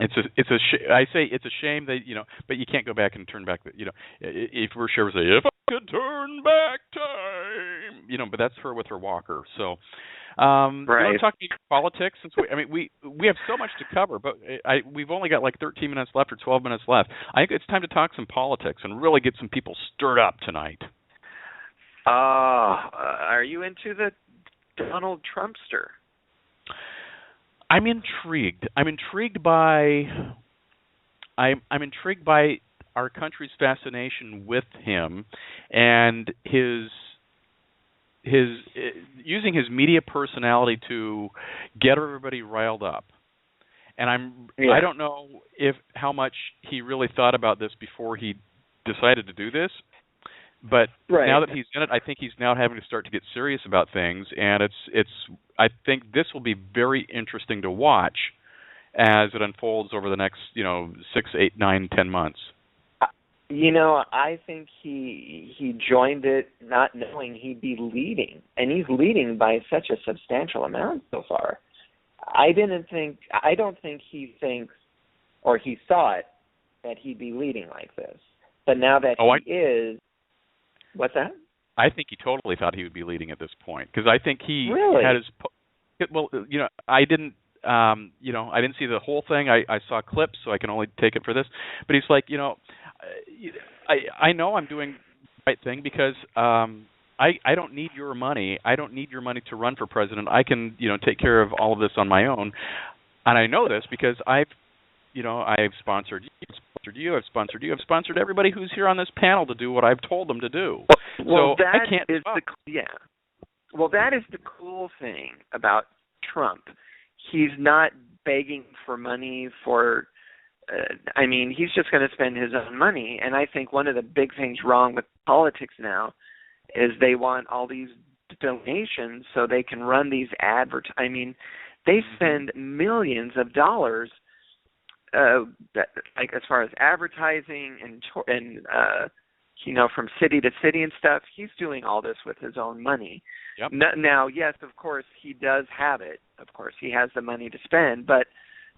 It's a shame that but you can't go back and turn back. If we're sure say if I could turn back time, but that's her with her walker. So, you want to talk politics? Since we have so much to cover, but we've only got like 13 minutes left or 12 minutes left. I think it's time to talk some politics and really get some people stirred up tonight. Are you into the Donald Trumpster? I'm intrigued. I'm intrigued by our country's fascination with him and his using his media personality to get everybody riled up. And I don't know how much he really thought about this before he decided to do this. But now that he's in it, I think he's now having to start to get serious about things, and I think this will be very interesting to watch as it unfolds over the next 6, 8, 9, 10 months. I think he joined it not knowing he'd be leading, and he's leading by such a substantial amount so far. I don't think he thinks or he thought that he'd be leading like this, but now that he is. What's that? I think he totally thought he would be leading at this point because I think he had his. Well, I didn't. I didn't see the whole thing. I saw clips, so I can only take it for this. But he's like, I know I'm doing the right thing because I don't need your money. I don't need your money to run for president. I can take care of all of this on my own, and I know this because I've sponsored you, I've sponsored everybody who's here on this panel to do what I've told them to do. Well, so I can't. Well, that is the cool thing about Trump. He's not begging for money for. He's just going to spend his own money. And I think one of the big things wrong with politics now is they want all these donations so they can run these they spend millions of dollars. As far as advertising and from city to city and stuff, he's doing all this with his own money. Yep. Now, yes, of course, he does have it. Of course, he has the money to spend, but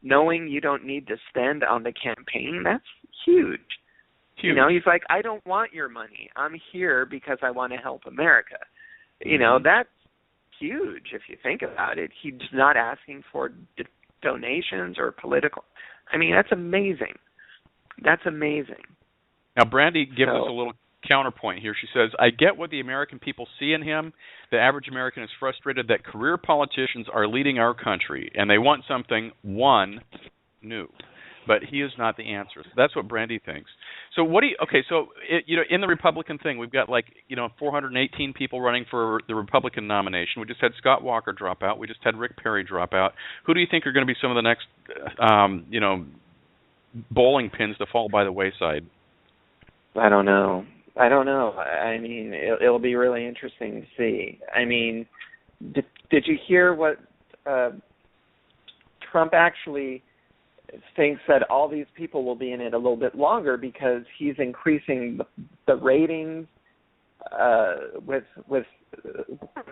knowing you don't need to spend on the campaign, that's huge. He's like, I don't want your money. I'm here because I want to help America. That's huge if you think about it. He's not asking for donations or political. That's amazing. That's amazing. Now, Brandy gives us a little counterpoint here. She says, I get what the American people see in him. The average American is frustrated that career politicians are leading our country, and they want something, new. But he is not the answer. So that's what Brandy thinks. So what do you? Okay, so in the Republican thing, we've got 418 people running for the Republican nomination. We just had Scott Walker drop out. We just had Rick Perry drop out. Who do you think are going to be some of the next, bowling pins to fall by the wayside? I don't know. I mean, it'll be really interesting to see. I mean, did you hear what Trump actually thinks that all these people will be in it a little bit longer because he's increasing the ratings with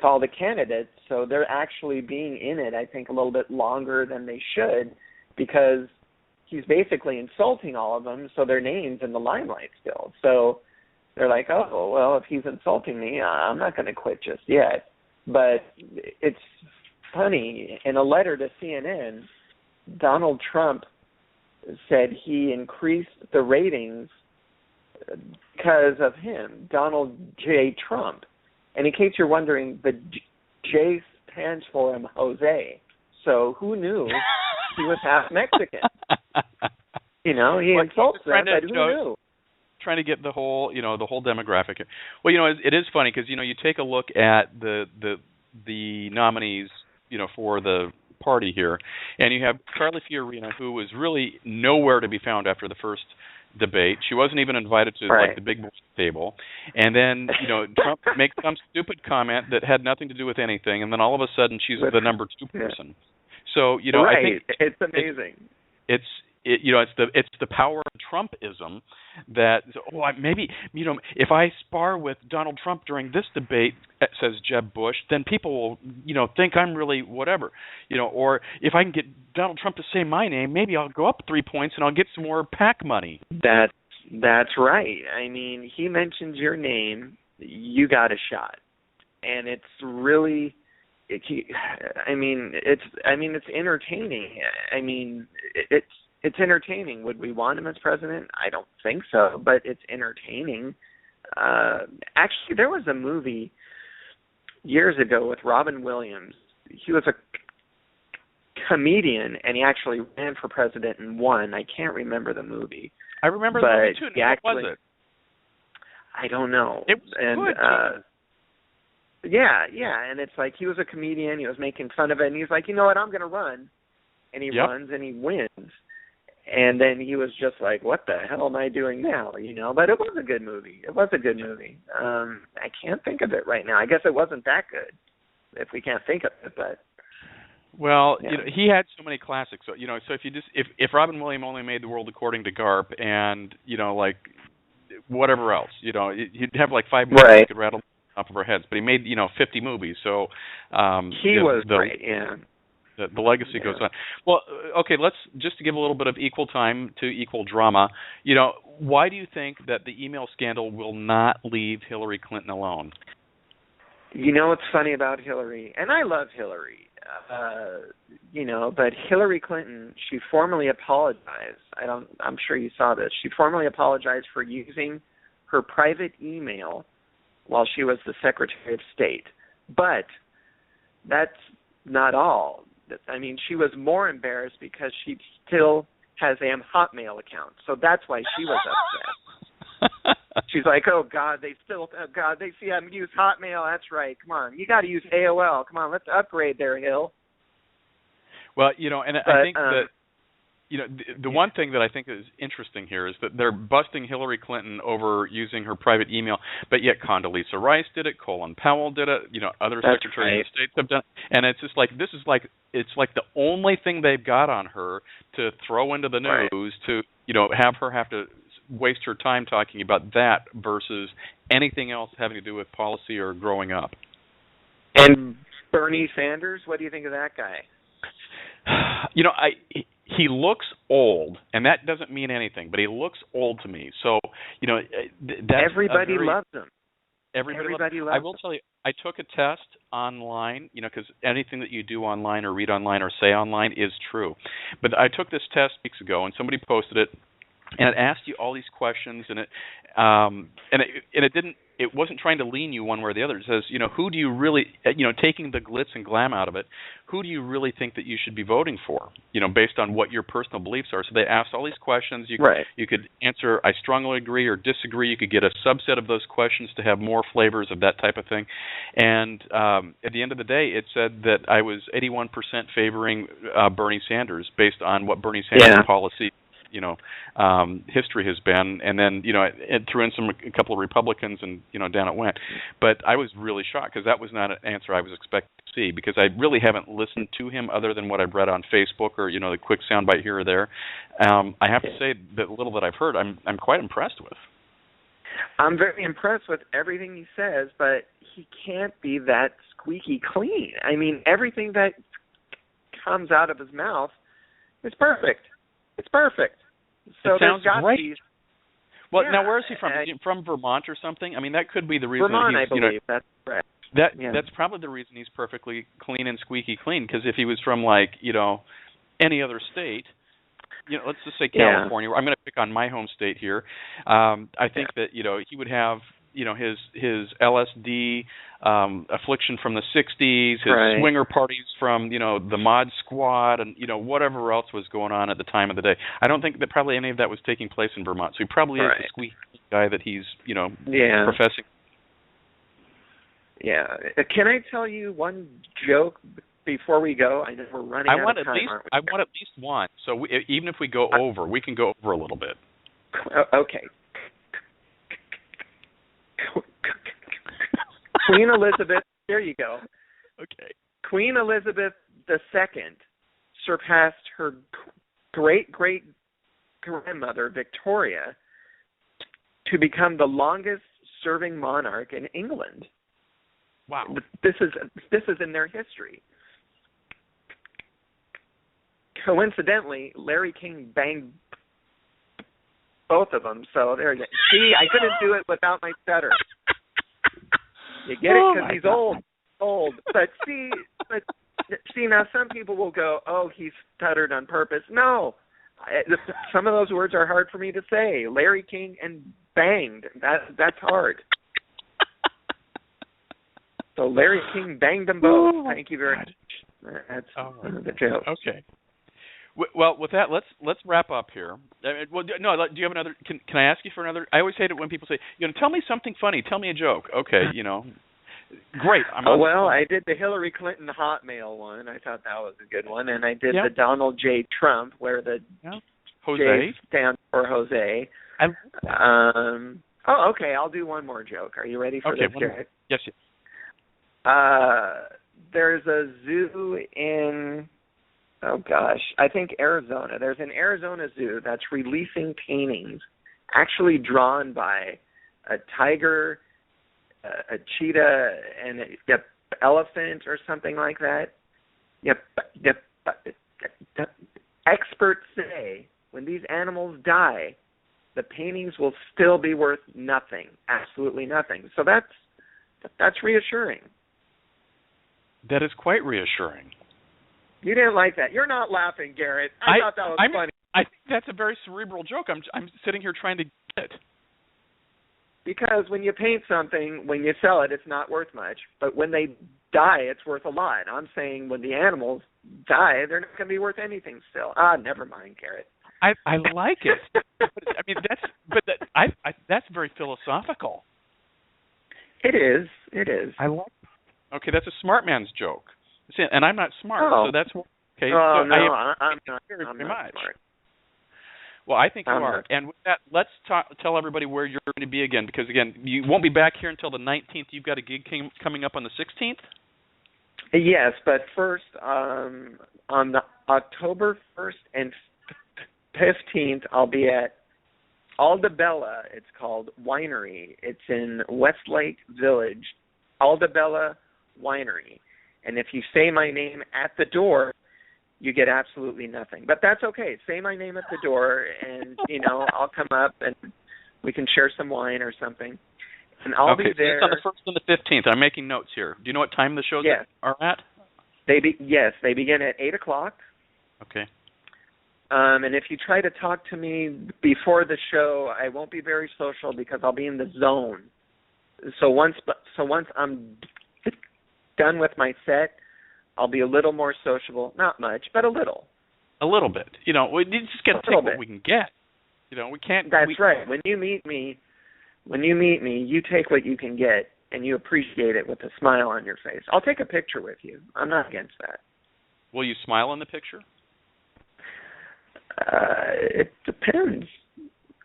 all the candidates, so they're actually being in it, I think, a little bit longer than they should, because he's basically insulting all of them, so their name's in the limelight still. So they're like, oh, well, if he's insulting me, I'm not going to quit just yet. But it's funny, in a letter to CNN, Donald Trump said he increased the ratings because of him, Donald J. Trump. And in case you're wondering, the J stands for him, Jose. So who knew he was half Mexican? He insults them, but who knew? Trying to get the whole demographic. Well, it is funny because you take a look at the nominees, for the party here, and you have Carly Fiorina, who was really nowhere to be found after the first debate. She wasn't even invited to the big boys table, and then Trump makes some stupid comment that had nothing to do with anything, and then all of a sudden she's the number 2 person. So I think it's amazing. It's the power of Trumpism that maybe if I spar with Donald Trump during this debate, says Jeb Bush, then people will think I'm really whatever, or if I can get Donald Trump to say my name, maybe I'll go up 3 points and I'll get some more PAC money. That's right. I mean, he mentions your name, you got a shot, and it's really. It's entertaining. I mean, it's entertaining. Would we want him as president? I don't think so, but it's entertaining. Actually, there was a movie years ago with Robin Williams. He was a comedian, and he actually ran for president and won. I can't remember the movie. I remember the movie too. What was it? I don't know. It was good. Yeah, and it's like he was a comedian, he was making fun of it, and he's like, you know what, I'm going to run. And he runs and he wins. And then he was just like, what the hell am I doing now? But it was a good movie. I can't think of it right now. I guess it wasn't that good, if we can't think of it, but. Well, he had so many classics. So, so if Robin Williams only made The World According to Garp and, whatever else, he'd have 5 movies he could rattle off of our heads, but he made 50 movies, so he was great. Yeah, the legacy goes on. Well, okay, let's just to give a little bit of equal time to equal drama. Why do you think that the email scandal will not leave Hillary Clinton alone? What's funny about Hillary, and I love Hillary, but Hillary Clinton, she formally apologized. I'm sure you saw this. She formally apologized for using her private email while she was the Secretary of State. But that's not all. I mean, she was more embarrassed because she still has a Hotmail account. So that's why she was upset. She's like, oh, God, they see I use Hotmail. That's right. Come on. You got to use AOL. Come on, let's upgrade there, Hill. Well, I think that the one thing that I think is interesting here is that they're busting Hillary Clinton over using her private email, but yet Condoleezza Rice did it, Colin Powell did it, other secretaries of state have done it, and it's just like it's like the only thing they've got on her to throw into the news to have her have to waste her time talking about that versus anything else having to do with policy or growing up. And Bernie Sanders, what do you think of that guy? He looks old, and that doesn't mean anything, but he looks old to me. So, that's everybody loves him. Everybody loves him. I will tell you, I took a test online, because anything that you do online or read online or say online is true. But I took this test weeks ago, and somebody posted it, and it asked you all these questions, and it wasn't trying to lean you one way or the other. It says, who do you really, taking the glitz and glam out of it, who do you really think that you should be voting for, based on what your personal beliefs are. So they asked all these questions. You could answer, I strongly agree or disagree. You could get a subset of those questions to have more flavors of that type of thing. And at the end of the day, it said that I was 81% favoring Bernie Sanders based on what Bernie Sanders' policy history has been, and then it threw in a couple of Republicans, and down it went. But I was really shocked because that was not an answer I was expecting to see, because I really haven't listened to him other than what I've read on Facebook or the quick soundbite here or there. I have to say that little that I've heard, I'm quite impressed with. I'm very impressed with everything he says, but he can't be that squeaky clean. I mean, everything that comes out of his mouth is perfect. It's perfect. So it sounds great. Well, yeah, now where is he from? Is he from Vermont or something? I mean, that could be the reason. Vermont, that he's, I believe. That's correct. That's probably the reason he's perfectly clean and squeaky clean. Because if he was from any other state, let's just say California. I'm going to pick on my home state here. I think that he would have his LSD affliction from the 60s, his swinger parties from, the Mod Squad, and, whatever else was going on at the time of the day. I don't think that probably any of that was taking place in Vermont. So he probably is the squeaky guy that he's, professing. Yeah. Can I tell you one joke before we go? I know we're running out of time, aren't we? I want at least one. So even if we go over, we can go over a little bit. Okay. Queen Elizabeth, there you go. Okay. Queen Elizabeth II surpassed her great-great-grandmother, Victoria, to become the longest-serving monarch in England. Wow. This is in their history. Coincidentally, Larry King banged both of them, so there you go. See, I couldn't do it without my stutter. You get it? Because he's old. But see, now some people will go, oh, he stuttered on purpose. No. Some of those words are hard for me to say. Larry King and banged. That's hard. So Larry King banged them both. Thank you very much. That's the joke. Okay. Well, with that, let's wrap up here. Well, no, do you have another? Can I ask you for another? I always hate it when people say, tell me something funny, tell me a joke. Okay, great. I did the Hillary Clinton Hotmail one. I thought that was a good one, and I did the Donald J. Trump, where the Jose J stands for Jose. Okay. I'll do one more joke. Are you ready for this, Garrett? Yes. There's a zoo in. Oh, gosh. I think Arizona. There's an Arizona zoo that's releasing paintings actually drawn by a tiger, a cheetah, and an elephant or something like that. Experts say when these animals die, the paintings will still be worth nothing, absolutely nothing. So that's reassuring. That is quite reassuring. You didn't like that. You're not laughing, Garrett. I thought that was funny. I think that's a very cerebral joke. I'm sitting here trying to get it. Because when you paint something, when you sell it, it's not worth much. But when they die, it's worth a lot. I'm saying when the animals die, they're not going to be worth anything still. Never mind, Garrett. I like it. I mean, that's very philosophical. It is. I like it. Okay, that's a smart man's joke. And I'm not smart, so that's okay. Oh, so no, I'm not smart. Well, I think you are. And with that, let's tell everybody where you're going to be again, because, again, you won't be back here until the 19th. You've got a gig coming up on the 16th? Yes, but first, on the October 1st and 15th, I'll be at Alda, it's called Winery. It's in Westlake Village, Alda Winery. And if you say my name at the door, you get absolutely nothing. But that's okay. Say my name at the door, and, I'll come up, and we can share some wine or something. And I'll be there. It's on the 1st and the 15th. I'm making notes here. Do you know what time the shows are at? They begin at 8 o'clock. Okay. And if you try to talk to me before the show, I won't be very social because I'll be in the zone. So once I'm done with my set, I'll be a little more sociable. Not much, but a little. A little bit. You know, we just got to take what we can get. You know, we can't. That's right. When you meet me, you take what you can get, and you appreciate it with a smile on your face. I'll take a picture with you. I'm not against that. Will you smile in the picture? It depends.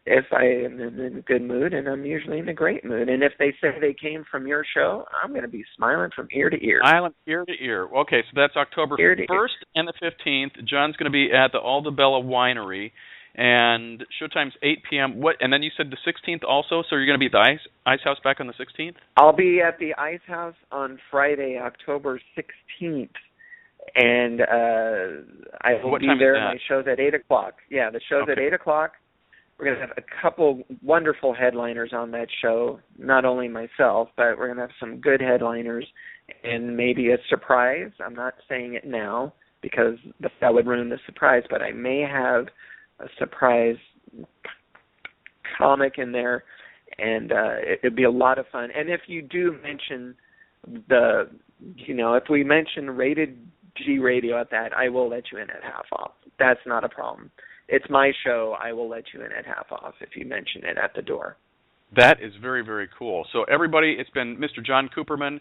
If I am in a good mood, and I'm usually in a great mood. And if they say they came from your show, I'm going to be smiling from ear to ear. Smiling ear to ear. Okay, so that's October 1st and the 15th. John's going to be at the Alda Winery, and showtime's 8 p.m. What? And then you said the 16th also, so you're going to be at the Icehouse back on the 16th? I'll be at the Icehouse on Friday, October 16th. And I will be there. My show's at 8 o'clock. Yeah, the show's at 8 o'clock. We're going to have a couple wonderful headliners on that show, not only myself, but we're going to have some good headliners and maybe a surprise. I'm not saying it now because that would ruin the surprise, but I may have a surprise comic in there, and it'd be a lot of fun. And if you do mention if we mention Rated G Radio at that, I will let you in at half off. That's not a problem. It's my show. I will let you in at half off if you mention it at the door. That is very, very cool. So everybody, it's been Mr. John Kuperman.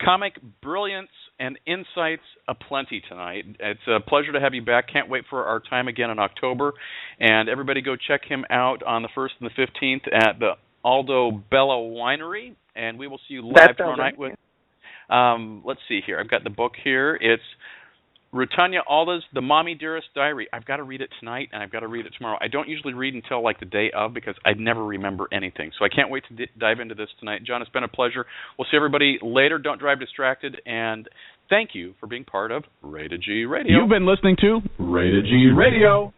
Comic brilliance and insights aplenty tonight. It's a pleasure to have you back. Can't wait for our time again in October. And everybody go check him out on the 1st and the 15th at the Alda Winery. And we will see you live tomorrow night with... let's see here. I've got the book here. It's Rutunya Alda's The Mommy Dearest Diary. I've got to read it tonight, and I've got to read it tomorrow. I don't usually read until like the day of because I never remember anything. So I can't wait to dive into this tonight. John, it's been a pleasure. We'll see everybody later. Don't drive distracted. And thank you for being part of Rated G Radio. You've been listening to Rated G Radio.